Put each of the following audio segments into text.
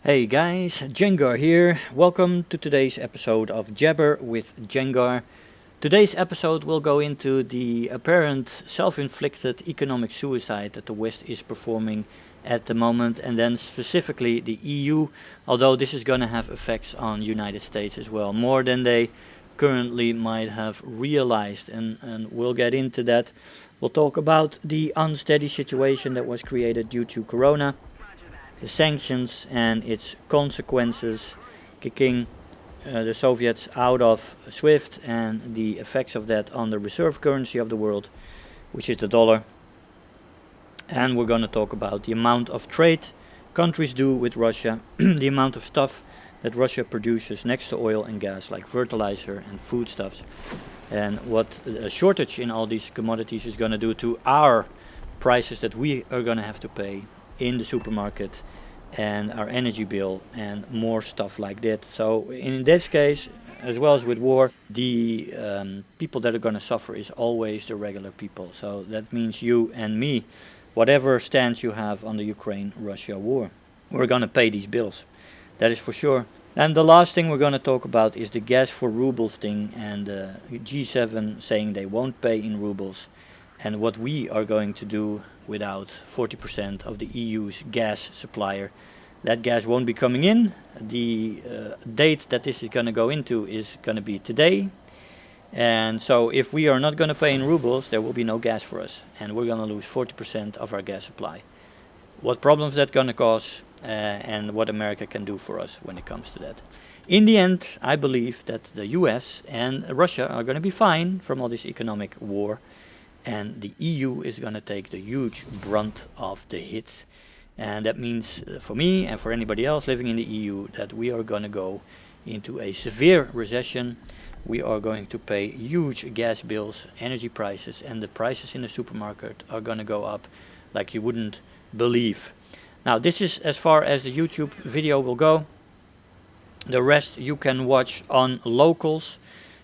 Hey guys, Jengar here. Welcome to today's episode of Jabber with Jengar. Today's episode will go into the apparent self-inflicted economic suicide that the West is performing at the moment, and then specifically the EU, although this is going to have effects on United States as well, more than they currently might have realized, and we'll get into that. We'll talk about the unsteady situation that was created due to Corona, the sanctions and its consequences, kicking the Soviets out of SWIFT and the effects of that on the reserve currency of the world, which is the dollar. And we're going to talk about the amount of trade countries do with Russia, the amount of stuff that Russia produces next to oil and gas, like fertilizer and foodstuffs, and what a shortage in all these commodities is going to do to our prices that we are going to have to pay in the supermarket, and our energy bill and more stuff like that. So in this case, as well as with war, the people that are going to suffer is always the regular people. So that means you and me, whatever stance you have on the Ukraine-Russia war, we're going to pay these bills. That is for sure. And the last thing we're going to talk about is the gas for rubles thing, and G7 saying they won't pay in rubles, and what we are going to do without 40% of the EU's gas supplier. That gas won't be coming in. The date that this is going to go into is going to be today. And so if we are not going to pay in rubles, there will be no gas for us, and we're going to lose 40% of our gas supply. What problems that's going to cause, and what America can do for us when it comes to that. In the end, I believe that the US and Russia are going to be fine from all this economic war, and the EU is going to take the huge brunt of the hit. And that means for me and for anybody else living in the EU that we are going to go into a severe recession. We are going to pay huge gas bills, energy prices, and the prices in the supermarket are going to go up like you wouldn't believe. Now, this is as far as the YouTube video will go. The rest you can watch on Locals.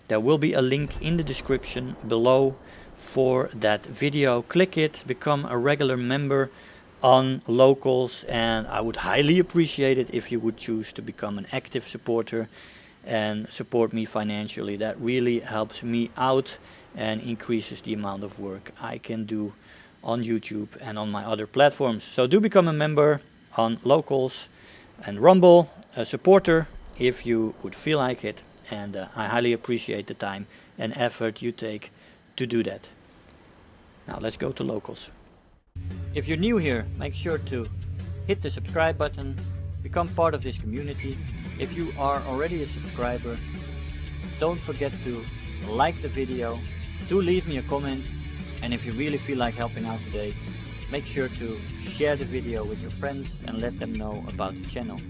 There will be a link in the description below for that video. Click it, become a regular member on Locals, and I would highly appreciate it if you would choose to become an active supporter and support me financially. That really helps me out and increases the amount of work I can do on YouTube and on my other platforms. So do become a member on Locals and Rumble, a supporter if you would feel like it, and I highly appreciate the time and effort you take to do that. Now let's go to Locals. If you're new here, make sure to hit the subscribe button, become part of this community. If you are already a subscriber, don't forget to like the video, do leave me a comment, and if you really feel like helping out today, make sure to share the video with your friends and let them know about the channel.